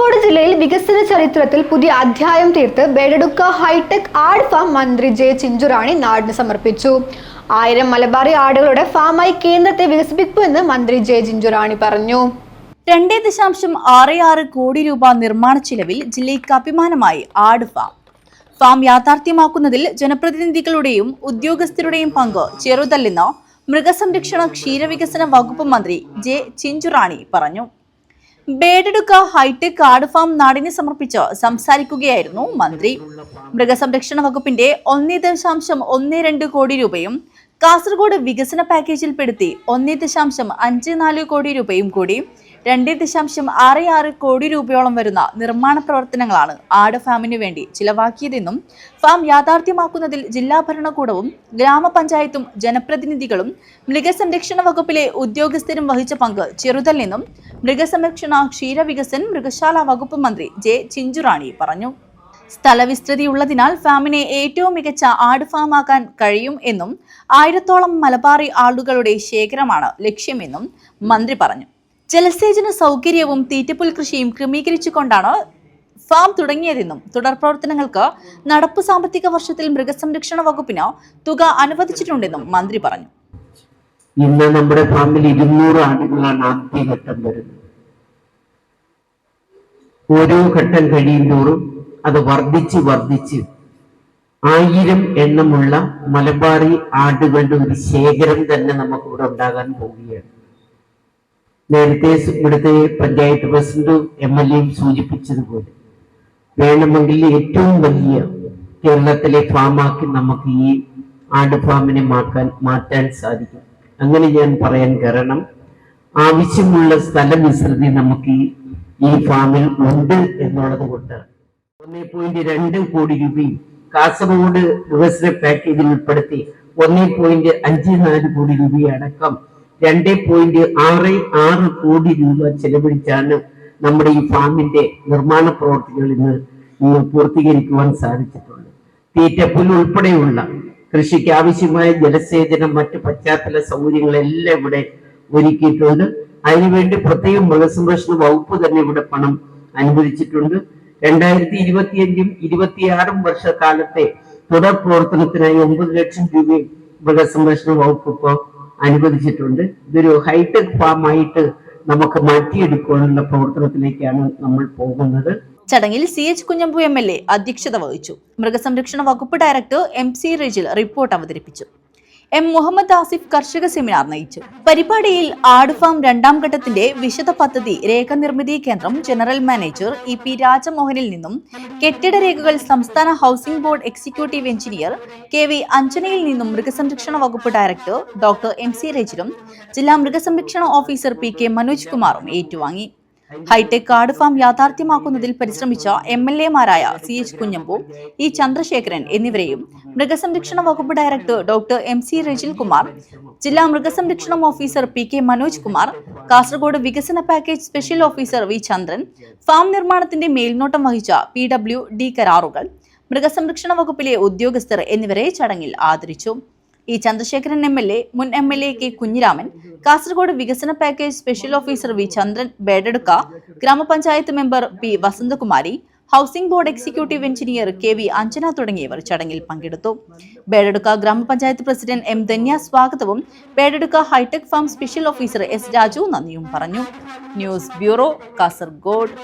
കാസർഗോഡ് ജില്ലയിൽ വികസന ചരിത്രത്തിൽ പുതിയ അധ്യായം തീർത്ത് ബേഡെടുക്ക ഹൈടെക് ആട് ഫാം മന്ത്രി ജെ ചിഞ്ചുറാണി നാടിന് സമർപ്പിച്ചു. 1000 മലബാറി ആടുകളുടെ ഫാമായി കേന്ദ്രത്തെ വികസിപ്പിക്കുമെന്ന് മന്ത്രി ജെ ചിഞ്ചുറാണി പറഞ്ഞു. 2.66 കോടി രൂപ നിർമ്മാണ ചിലവിൽ ജില്ലയ്ക്ക് അഭിമാനമായി ആട് ഫാം യാഥാർത്ഥ്യമാക്കുന്നതിൽ ജനപ്രതിനിധികളുടെയും ഉദ്യോഗസ്ഥരുടെയും പങ്ക് ചെറുതല്ലെന്ന് മൃഗസംരക്ഷണ ക്ഷീരവികസന വകുപ്പ് മന്ത്രി ജെ ചിഞ്ചുറാണി പറഞ്ഞു. ബേഡെടുക്ക ഹൈടെക് ആട് ഫാം നാടിന് സമർപ്പിച്ച് സംസാരിക്കുകയായിരുന്നു മന്ത്രി. മൃഗസംരക്ഷണ വകുപ്പിന്റെ 1.12 കോടി രൂപയും കാസർഗോഡ് വികസന പാക്കേജിൽപ്പെടുത്തി 1.54 കോടി രൂപയും കൂടി 2.66 കോടി രൂപയോളം വരുന്ന നിർമ്മാണ പ്രവർത്തനങ്ങളാണ് ആട് ഫാമിനു വേണ്ടി ചിലവാക്കിയതെന്നും ഫാം യാഥാർത്ഥ്യമാക്കുന്നതിൽ ജില്ലാ ഭരണകൂടവും ഗ്രാമപഞ്ചായത്തും ജനപ്രതിനിധികളും മൃഗസംരക്ഷണ വകുപ്പിലെ ഉദ്യോഗസ്ഥരും വഹിച്ച പങ്ക് ചെറുതല്ലെന്നും മൃഗസംരക്ഷണ ക്ഷീരവികസന മൃഗശാല വകുപ്പ് മന്ത്രി ജെ ചിഞ്ചുറാണി പറഞ്ഞു. സ്ഥലവിസ്തൃതിയുള്ളതിനാൽ ഫാമിനെ ഏറ്റവും മികച്ച ആട് ഫാമാക്കാൻ കഴിയും എന്നും 1000ഓളം മലബാറി ആടുകളുടെ ശേഖരമാണ് ലക്ഷ്യമെന്നും മന്ത്രി പറഞ്ഞു. ജലസേചന സൗകര്യവും തീറ്റപ്പുൽ കൃഷിയും ക്രമീകരിച്ചുകൊണ്ടാണ് ഫാം തുടങ്ങിയതെന്നും തുടർ പ്രവർത്തനങ്ങൾക്ക് നടപ്പു സാമ്പത്തിക വർഷത്തിൽ മൃഗസംരക്ഷണ വകുപ്പിന് തുക അനുവദിച്ചിട്ടുണ്ടെന്നും മന്ത്രി പറഞ്ഞു. ഇന്ന് നമ്മുടെ ഫാമിൽ 200 ആടുകളാണ് ആദ്യഘട്ടം വരുന്നത്. ഓരോ ഘട്ടം കഴിയുന്തോറും അത് വർദ്ധിച്ച് 1000 എണ്ണമുള്ള മലബാറി ആടുകളുടെ ഒരു ശേഖരം തന്നെ നമുക്കിവിടെ ഉണ്ടാകാൻ പോവുകയാണ്. നേരത്തെ ഇവിടുത്തെ പഞ്ചായത്ത് പ്രസിഡന്റും MLAയും സൂചിപ്പിച്ചതുപോലെ വേണമെങ്കിൽ ഏറ്റവും വലിയ കേരളത്തിലെ ഫാമാക്കി നമുക്ക് ഈ ആട് ഫാമിനെ മാറ്റാൻ സാധിക്കും. അങ്ങനെ ഞാൻ പറയാൻ കാരണം ആവശ്യമുള്ള സ്ഥലവിസ്തൃതി നമുക്ക് ഈ ഫാമിൽ ഉണ്ട് എന്നുള്ളത് കൊണ്ടാണ്. 1.2 കോടി രൂപയും കാസർഗോഡ് വികസന പാക്കേജിൽ ഉൾപ്പെടുത്തി 1.54 കോടി രൂപയടക്കം 2.66 കോടി രൂപ ചെലവഴിച്ചാണ് നമ്മുടെ ഈ ഫാമിന്റെ നിർമ്മാണ പ്രവർത്തികൾ ഇന്ന് പൂർത്തീകരിക്കുവാൻ സാധിച്ചിട്ടുള്ളത്. തീറ്റപ്പുൽ ഉൾപ്പെടെയുള്ള കൃഷിക്ക് ആവശ്യമായ ജലസേചനം മറ്റ് പശ്ചാത്തല സൗകര്യങ്ങളെല്ലാം ഇവിടെ ഒരുക്കിയിട്ടുണ്ട്. അതിനുവേണ്ടി പ്രത്യേകം മൃഗസംരക്ഷണ വകുപ്പ് തന്നെ ഇവിടെ പണം അനുവദിച്ചിട്ടുണ്ട്. 2025-ഉം 26-ഉം വർഷക്കാലത്തെ തുടർ പ്രവർത്തനത്തിനായി 9 ലക്ഷം രൂപയും മൃഗസംരക്ഷണ വകുപ്പ് ഇപ്പോൾ അനുവദിച്ചിട്ടുണ്ട്. ഇതൊരു ഹൈടെക് ഫാമായിട്ട് നമുക്ക് മാറ്റിയെടുക്കാനുള്ള പ്രവർത്തനത്തിലേക്കാണ് നമ്മൾ പോകുന്നത്. ചടങ്ങിൽ CH കുഞ്ഞമ്പു MLA അധ്യക്ഷത വഹിച്ചു. മൃഗസംരക്ഷണ വകുപ്പ് ഡയറക്ടർ MC റെജിൽ റിപ്പോർട്ട് അവതരിപ്പിച്ചു. M മുഹമ്മദ് ആസിഫ് കർഷക സെമിനാർ നയിച്ചു. പരിപാടിയിൽ ആട് ഫാം 2ാം ഘട്ടത്തിന്റെ വിശദ പദ്ധതി രേഖനിർമ്മിതി കേന്ദ്രം ജനറൽ മാനേജർ EP രാജമോഹനിൽ നിന്നും കെട്ടിട രേഖകൾ സംസ്ഥാന housing board executive engineer KV അഞ്ജനയിൽ നിന്നും മൃഗസംരക്ഷണ വകുപ്പ് ഡയറക്ടർ ഡോക്ടർ MC റെജിലും ജില്ലാ മൃഗസംരക്ഷണ ഓഫീസർ PK മനോജ് കുമാറും ഏറ്റുവാങ്ങി. ഹൈടെക് ആട് ഫാം യാഥാർത്ഥ്യമാക്കുന്നതിൽ പരിശ്രമിച്ച MLAമാരായ CH കുഞ്ഞമ്പു, E ചന്ദ്രശേഖരൻ എന്നിവരെയും മൃഗസംരക്ഷണ വകുപ്പ് director doctor MC Rejil Kumar, ജില്ലാ മൃഗസംരക്ഷണ ഓഫീസർ PK മനോജ് കുമാർ, കാസർഗോഡ് വികസന package special officer V Chandran, farm നിർമ്മാണത്തിന്റെ മേൽനോട്ടം വഹിച്ച PWD കരാറുകൾ, മൃഗസംരക്ഷണ വകുപ്പിലെ ഉദ്യോഗസ്ഥർ എന്നിവരെ ചടങ്ങിൽ ആദരിച്ചു. E ചന്ദ്രശേഖരൻ MLA, മുൻ MLA K കുഞ്ഞിരാമൻ, കാസർഗോഡ് വികസന package special officer V Chandran, Bedadka ഗ്രാമപഞ്ചായത്ത് member P Vasanthakumari, housing board executive engineer KV Anjana തുടങ്ങിയവർ ചടങ്ങിൽ പങ്കെടുത്തു. ബേഡെടുക്ക ഗ്രാമപഞ്ചായത്ത് പ്രസിഡന്റ് M ധന്യ സ്വാഗതവും Bedadka hi tech farm special officer S Raju നന്ദിയും പറഞ്ഞു. News bureau, Kasaragod.